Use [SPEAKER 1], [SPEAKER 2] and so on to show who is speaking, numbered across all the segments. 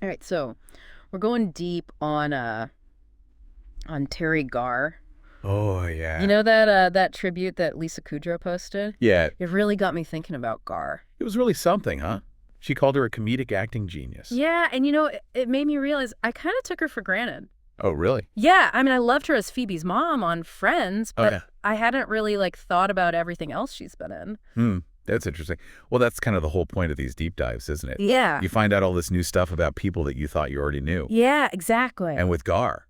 [SPEAKER 1] All right, so we're going deep on Teri Garr.
[SPEAKER 2] Oh, yeah.
[SPEAKER 1] You know that tribute that Lisa Kudrow posted?
[SPEAKER 2] Yeah,
[SPEAKER 1] It really got me thinking about Garr.
[SPEAKER 2] it was really something, huh? She called her a comedic acting genius.
[SPEAKER 1] Yeah, and it made me realize I kind of took her for granted.
[SPEAKER 2] Oh, really?
[SPEAKER 1] Yeah, I mean, I loved her as Phoebe's mom on Friends,
[SPEAKER 2] Oh,
[SPEAKER 1] but
[SPEAKER 2] yeah.
[SPEAKER 1] I hadn't really thought about everything else she's been in.
[SPEAKER 2] That's interesting. Well, that's kind of the whole point of these deep dives, isn't it?
[SPEAKER 1] Yeah.
[SPEAKER 2] You find out all this new stuff about people that you thought you already knew.
[SPEAKER 1] Yeah, exactly.
[SPEAKER 2] And with Garr,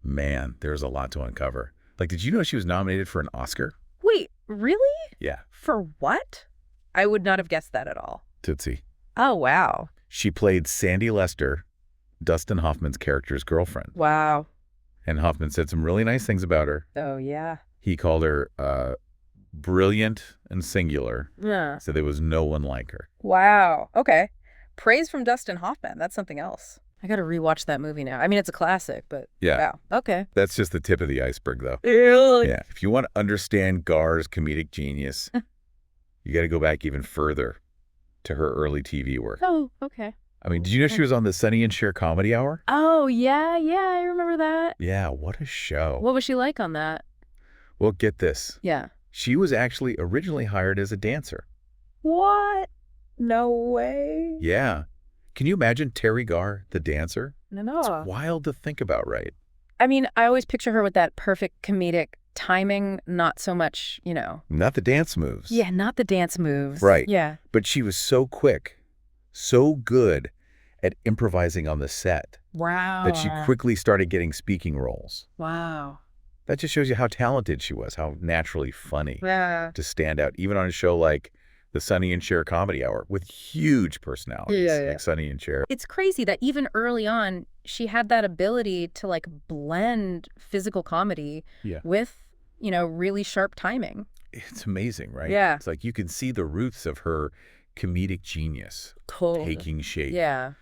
[SPEAKER 2] man, there's a lot to uncover. Did you know she was nominated for an Oscar?
[SPEAKER 1] Wait, really?
[SPEAKER 2] Yeah,
[SPEAKER 1] For what? I would not have guessed that at all.
[SPEAKER 2] Tootsie.
[SPEAKER 1] Oh, wow.
[SPEAKER 2] She played Sandy Lester, Dustin Hoffman's character's girlfriend.
[SPEAKER 1] Wow.
[SPEAKER 2] And Hoffman said some really nice things about her.
[SPEAKER 1] Oh, yeah.
[SPEAKER 2] He called her brilliant and singular.
[SPEAKER 1] Yeah.
[SPEAKER 2] So there was no one like her.
[SPEAKER 1] Wow. Okay. Praise from Dustin Hoffman. That's something else. I got to rewatch that movie now. I mean, it's a classic, but
[SPEAKER 2] Yeah.
[SPEAKER 1] wow. Okay.
[SPEAKER 2] That's just the tip of the iceberg, though.
[SPEAKER 1] Really?
[SPEAKER 2] Yeah. If you want to understand Garr's comedic genius, you got to go back even further to her early TV work.
[SPEAKER 1] Oh, okay.
[SPEAKER 2] I mean, did you know she was on the Sonny and Cher Comedy Hour?
[SPEAKER 1] Oh, yeah, I remember that.
[SPEAKER 2] Yeah, what a show.
[SPEAKER 1] What was she like on that?
[SPEAKER 2] Well, get this.
[SPEAKER 1] Yeah.
[SPEAKER 2] She was actually originally hired as a dancer.
[SPEAKER 1] What? No way.
[SPEAKER 2] Yeah. Can you imagine Teri Garr, the dancer?
[SPEAKER 1] No.
[SPEAKER 2] It's wild to think about, right?
[SPEAKER 1] I mean, I always picture her with that perfect comedic timing, not so much,
[SPEAKER 2] Not the dance moves.
[SPEAKER 1] Yeah, not the dance moves.
[SPEAKER 2] Right.
[SPEAKER 1] Yeah.
[SPEAKER 2] But she was so quick, so good at improvising on the set
[SPEAKER 1] Wow.
[SPEAKER 2] that she quickly started getting speaking roles.
[SPEAKER 1] Wow.
[SPEAKER 2] That just shows you how talented she was, how naturally funny
[SPEAKER 1] Yeah.
[SPEAKER 2] to stand out, even on a show like the Sonny and Cher Comedy Hour with huge personalities like Sonny and Cher.
[SPEAKER 1] It's crazy that even early on, she had that ability to blend physical comedy with, really sharp timing.
[SPEAKER 2] It's amazing, right?
[SPEAKER 1] Yeah.
[SPEAKER 2] It's like you can see the roots of her comedic genius taking shape.
[SPEAKER 1] Yeah.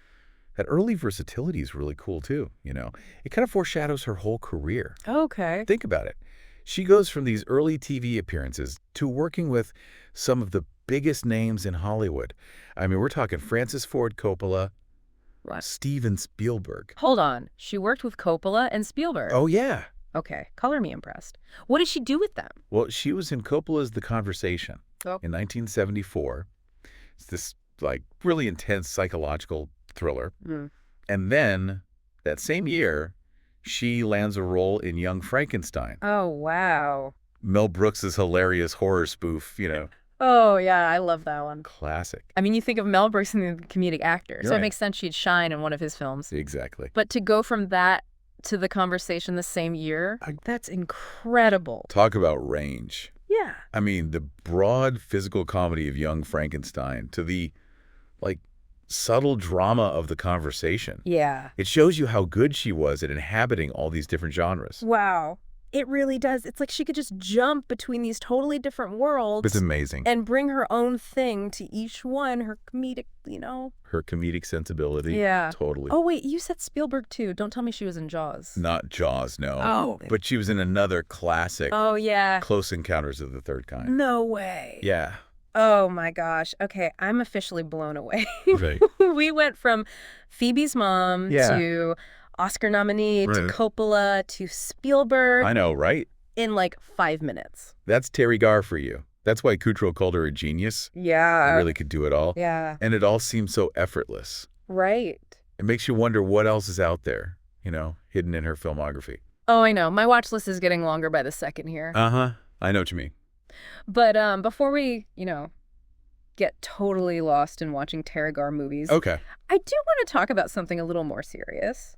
[SPEAKER 2] That early versatility is really cool, too, It kind of foreshadows her whole career.
[SPEAKER 1] Okay.
[SPEAKER 2] Think about it. She goes from these early TV appearances to working with some of the biggest names in Hollywood. I mean, we're talking Francis Ford Coppola,
[SPEAKER 1] Right.
[SPEAKER 2] Steven Spielberg.
[SPEAKER 1] Hold on. She worked with Coppola and Spielberg.
[SPEAKER 2] Oh, yeah.
[SPEAKER 1] Okay. Color me impressed. What did she do with them?
[SPEAKER 2] Well, she was in Coppola's The Conversation in 1974. It's this, really intense psychological thriller. And then, that same year, she lands a role in Young Frankenstein.
[SPEAKER 1] Oh, wow.
[SPEAKER 2] Mel Brooks's hilarious horror spoof,
[SPEAKER 1] Oh, yeah. I love that one.
[SPEAKER 2] Classic.
[SPEAKER 1] I mean, you think of Mel Brooks and the comedic actor,
[SPEAKER 2] You're
[SPEAKER 1] so
[SPEAKER 2] right.
[SPEAKER 1] it makes sense she'd shine in one of his films.
[SPEAKER 2] Exactly.
[SPEAKER 1] But to go from that to The Conversation the same year, that's incredible.
[SPEAKER 2] Talk about range.
[SPEAKER 1] Yeah.
[SPEAKER 2] I mean, the broad physical comedy of Young Frankenstein to the, subtle drama of The Conversation.
[SPEAKER 1] Yeah.
[SPEAKER 2] It shows you how good she was at inhabiting all these different genres.
[SPEAKER 1] Wow. It really does. It's like she could just jump between these totally different worlds.
[SPEAKER 2] It's amazing.
[SPEAKER 1] And bring her own thing to each one, her comedic,
[SPEAKER 2] Her comedic sensibility.
[SPEAKER 1] Yeah.
[SPEAKER 2] Totally.
[SPEAKER 1] Oh, wait, you said Spielberg, too. Don't tell me she was in Jaws.
[SPEAKER 2] Not Jaws, no.
[SPEAKER 1] Oh.
[SPEAKER 2] But she was in another classic,
[SPEAKER 1] Oh, yeah.
[SPEAKER 2] Close Encounters of the Third Kind.
[SPEAKER 1] No way.
[SPEAKER 2] Yeah.
[SPEAKER 1] Oh, my gosh. Okay, I'm officially blown away.
[SPEAKER 2] Right.
[SPEAKER 1] We went from Phoebe's mom to Oscar nominee to Coppola to Spielberg
[SPEAKER 2] I know, right?
[SPEAKER 1] in 5 minutes.
[SPEAKER 2] That's Teri Garr for you. That's why Kudrow called her a genius.
[SPEAKER 1] Yeah.
[SPEAKER 2] She really could do it all.
[SPEAKER 1] Yeah.
[SPEAKER 2] And it all seems so effortless.
[SPEAKER 1] Right.
[SPEAKER 2] It makes you wonder what else is out there, hidden in her filmography.
[SPEAKER 1] Oh, I know. My watch list is getting longer by the second here.
[SPEAKER 2] Uh-huh. I know what you mean.
[SPEAKER 1] But before we, get totally lost in watching Teri Garr movies,
[SPEAKER 2] Okay.
[SPEAKER 1] I do want to talk about something a little more serious.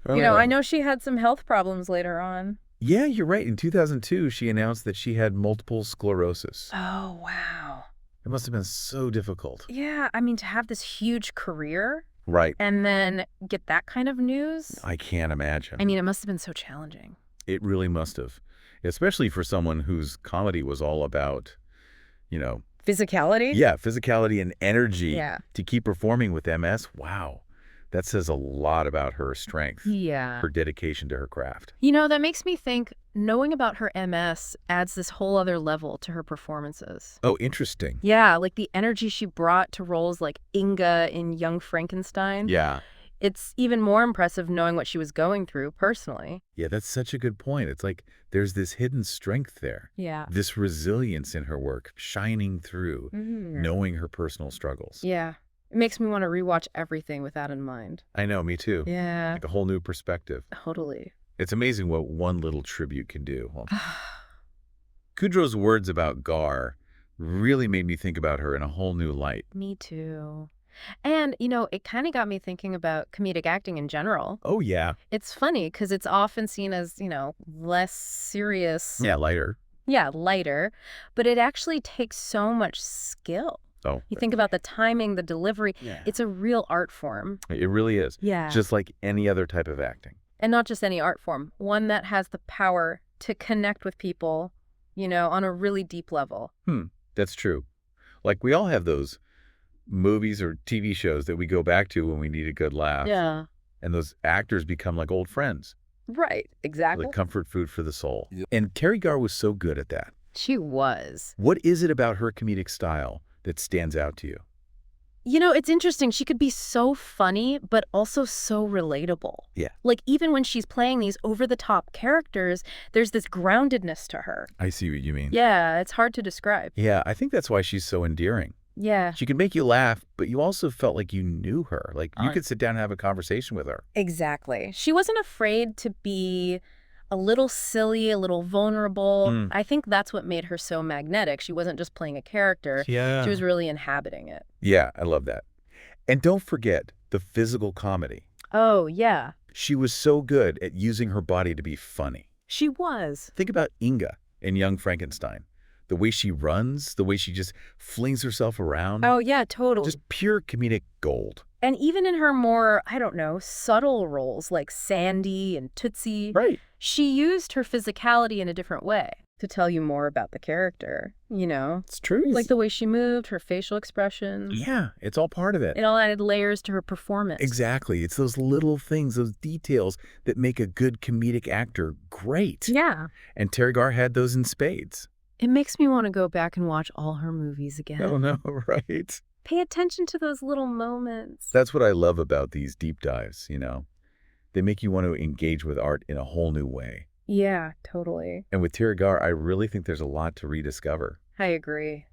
[SPEAKER 1] I know she had some health problems later on.
[SPEAKER 2] Yeah, you're right. In 2002, she announced that she had multiple sclerosis.
[SPEAKER 1] Oh, wow.
[SPEAKER 2] It must have been so difficult.
[SPEAKER 1] Yeah, I mean, to have this huge career
[SPEAKER 2] Right.
[SPEAKER 1] and then get that kind of news.
[SPEAKER 2] I can't imagine.
[SPEAKER 1] I mean, it must have been so challenging.
[SPEAKER 2] It really must have. Especially for someone whose comedy was all about,
[SPEAKER 1] Physicality?
[SPEAKER 2] yeah, physicality and energy
[SPEAKER 1] Yeah.
[SPEAKER 2] to keep performing with MS. Wow. That says a lot about her strength.
[SPEAKER 1] Yeah.
[SPEAKER 2] Her dedication to her craft.
[SPEAKER 1] That makes me think knowing about her MS adds this whole other level to her performances.
[SPEAKER 2] Oh, interesting.
[SPEAKER 1] Yeah, like the energy she brought to roles like Inga in Young Frankenstein.
[SPEAKER 2] Yeah.
[SPEAKER 1] It's even more impressive knowing what she was going through personally.
[SPEAKER 2] Yeah, that's such a good point. It's like there's this hidden strength there.
[SPEAKER 1] Yeah.
[SPEAKER 2] This resilience in her work, shining through, knowing her personal struggles.
[SPEAKER 1] Yeah. It makes me want to rewatch everything with that in mind.
[SPEAKER 2] I know, me too.
[SPEAKER 1] Yeah.
[SPEAKER 2] Like a whole new perspective.
[SPEAKER 1] Totally.
[SPEAKER 2] It's amazing what one little tribute can do. Well, Kudrow's words about Garr really made me think about her in a whole new light.
[SPEAKER 1] Me too. And, it kind of got me thinking about comedic acting in general.
[SPEAKER 2] Oh, yeah.
[SPEAKER 1] It's funny because it's often seen as, less serious.
[SPEAKER 2] Yeah, lighter.
[SPEAKER 1] Yeah, lighter. But it actually takes so much skill.
[SPEAKER 2] Oh.
[SPEAKER 1] You think about the timing, the delivery.
[SPEAKER 2] Yeah.
[SPEAKER 1] It's a real art form.
[SPEAKER 2] It really is.
[SPEAKER 1] Yeah.
[SPEAKER 2] Just like any other type of acting.
[SPEAKER 1] And not just any art form. One that has the power to connect with people, on a really deep level.
[SPEAKER 2] That's true. Like we all have those movies or TV shows that we go back to when we need a good laugh.
[SPEAKER 1] Yeah.
[SPEAKER 2] And those actors become like old friends.
[SPEAKER 1] Right. Exactly.
[SPEAKER 2] Like comfort food for the soul. Yep. And Teri Garr was so good at that.
[SPEAKER 1] She was.
[SPEAKER 2] What is it about her comedic style that stands out to you?
[SPEAKER 1] It's interesting. She could be so funny, but also so relatable.
[SPEAKER 2] Yeah.
[SPEAKER 1] Like, even when she's playing these over-the-top characters, there's this groundedness to her.
[SPEAKER 2] I see what you mean.
[SPEAKER 1] Yeah, it's hard to describe.
[SPEAKER 2] Yeah, I think that's why she's so endearing.
[SPEAKER 1] Yeah.
[SPEAKER 2] She can make you laugh, but you also felt like you knew her. Like, you could sit down and have a conversation with her.
[SPEAKER 1] Exactly. She wasn't afraid to be a little silly, a little vulnerable. I think that's what made her so magnetic. She wasn't just playing a character.
[SPEAKER 2] Yeah.
[SPEAKER 1] She was really inhabiting it.
[SPEAKER 2] Yeah, I love that. And don't forget the physical comedy.
[SPEAKER 1] Oh, yeah.
[SPEAKER 2] She was so good at using her body to be funny.
[SPEAKER 1] She was.
[SPEAKER 2] Think about Inga in Young Frankenstein. The way she runs, the way she just flings herself around.
[SPEAKER 1] Oh, yeah, totally.
[SPEAKER 2] Just pure comedic gold.
[SPEAKER 1] And even in her more, subtle roles like Sandy and Tootsie,
[SPEAKER 2] right,
[SPEAKER 1] she used her physicality in a different way to tell you more about the character,
[SPEAKER 2] It's true.
[SPEAKER 1] Like the way she moved, her facial expressions.
[SPEAKER 2] Yeah, it's all part of it.
[SPEAKER 1] It all added layers to her performance.
[SPEAKER 2] Exactly. It's those little things, those details that make a good comedic actor great.
[SPEAKER 1] Yeah.
[SPEAKER 2] And Teri Garr had those in spades.
[SPEAKER 1] It makes me want to go back and watch all her movies again.
[SPEAKER 2] Oh, no, right.
[SPEAKER 1] Pay attention to those little moments.
[SPEAKER 2] That's what I love about these deep dives, They make you want to engage with art in a whole new way.
[SPEAKER 1] Yeah, totally.
[SPEAKER 2] And with Teri Garr, I really think there's a lot to rediscover.
[SPEAKER 1] I agree.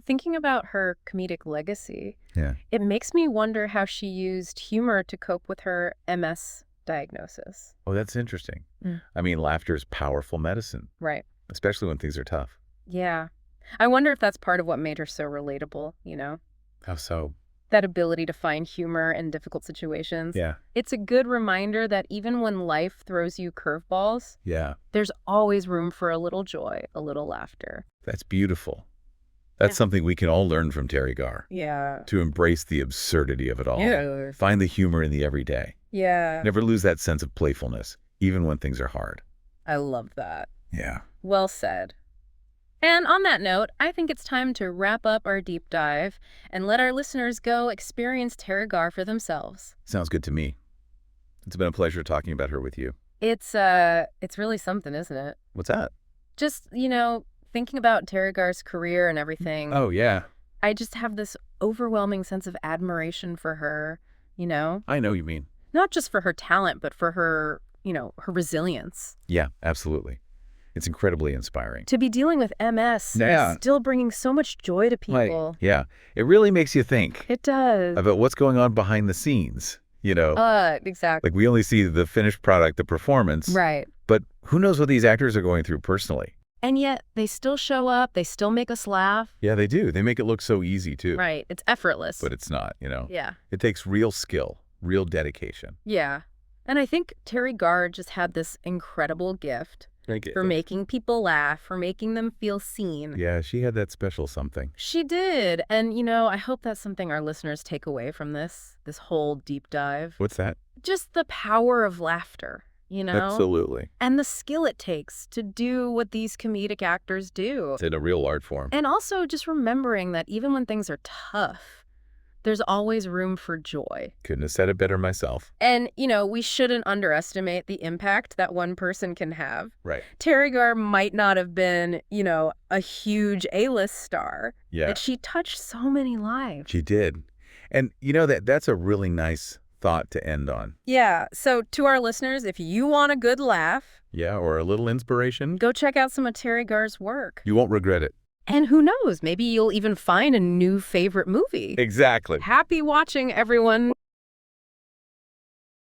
[SPEAKER 1] Thinking about her comedic legacy,
[SPEAKER 2] yeah,
[SPEAKER 1] it makes me wonder how she used humor to cope with her MS diagnosis.
[SPEAKER 2] Oh, that's interesting. I mean, laughter is powerful medicine.
[SPEAKER 1] Right.
[SPEAKER 2] Especially when things are tough.
[SPEAKER 1] Yeah. I wonder if that's part of what made her so relatable,
[SPEAKER 2] How so?
[SPEAKER 1] That ability to find humor in difficult situations.
[SPEAKER 2] Yeah.
[SPEAKER 1] It's a good reminder that even when life throws you curveballs,
[SPEAKER 2] yeah,
[SPEAKER 1] there's always room for a little joy, a little laughter.
[SPEAKER 2] That's beautiful. That's something we can all learn from Teri Garr.
[SPEAKER 1] Yeah.
[SPEAKER 2] To embrace the absurdity of it all.
[SPEAKER 1] Yeah.
[SPEAKER 2] Find the humor in the everyday.
[SPEAKER 1] Yeah.
[SPEAKER 2] Never lose that sense of playfulness, even when things are hard.
[SPEAKER 1] I love that.
[SPEAKER 2] Yeah.
[SPEAKER 1] Well said. And on that note, I think it's time to wrap up our deep dive and let our listeners go experience Teri Garr for themselves.
[SPEAKER 2] Sounds good to me. It's been a pleasure talking about her with you.
[SPEAKER 1] It's really something, isn't it?
[SPEAKER 2] What's that?
[SPEAKER 1] Just, thinking about Teri Garr's career and everything.
[SPEAKER 2] Oh, yeah.
[SPEAKER 1] I just have this overwhelming sense of admiration for her,
[SPEAKER 2] I know you mean.
[SPEAKER 1] Not just for her talent, but for her, her resilience.
[SPEAKER 2] Yeah, absolutely. It's incredibly inspiring.
[SPEAKER 1] To be dealing with MS
[SPEAKER 2] Yeah.
[SPEAKER 1] is still bringing so much joy to people.
[SPEAKER 2] Yeah. It really makes you think
[SPEAKER 1] It does.
[SPEAKER 2] about what's going on behind the scenes,
[SPEAKER 1] Exactly.
[SPEAKER 2] Like we only see the finished product, the performance.
[SPEAKER 1] Right.
[SPEAKER 2] But who knows what these actors are going through personally?
[SPEAKER 1] And yet they still show up. They still make us laugh.
[SPEAKER 2] Yeah, they do. They make it look so easy, too.
[SPEAKER 1] Right. It's effortless.
[SPEAKER 2] But it's not,
[SPEAKER 1] Yeah.
[SPEAKER 2] It takes real skill, real dedication.
[SPEAKER 1] Yeah. And I think Teri Garr just had this incredible gift for making people laugh, for making them feel seen.
[SPEAKER 2] Yeah, she had that special something.
[SPEAKER 1] She did. And, I hope that's something our listeners take away from this whole deep dive.
[SPEAKER 2] What's that?
[SPEAKER 1] Just the power of laughter,
[SPEAKER 2] Absolutely.
[SPEAKER 1] And the skill it takes to do what these comedic actors do.
[SPEAKER 2] It's in a real art form.
[SPEAKER 1] And also just remembering that even when things are tough, There's always room for joy.
[SPEAKER 2] Couldn't have said it better myself.
[SPEAKER 1] And, we shouldn't underestimate the impact that one person can have.
[SPEAKER 2] Right.
[SPEAKER 1] Teri Garr might not have been, a huge A-list star.
[SPEAKER 2] Yeah.
[SPEAKER 1] But she touched so many lives.
[SPEAKER 2] She did. And that's a really nice thought to end on.
[SPEAKER 1] Yeah. So to our listeners, if you want a good laugh.
[SPEAKER 2] Yeah, or a little inspiration.
[SPEAKER 1] Go check out some of Teri Garr's work.
[SPEAKER 2] You won't regret it.
[SPEAKER 1] And who knows, maybe you'll even find a new favorite movie.
[SPEAKER 2] Exactly.
[SPEAKER 1] Happy watching, everyone.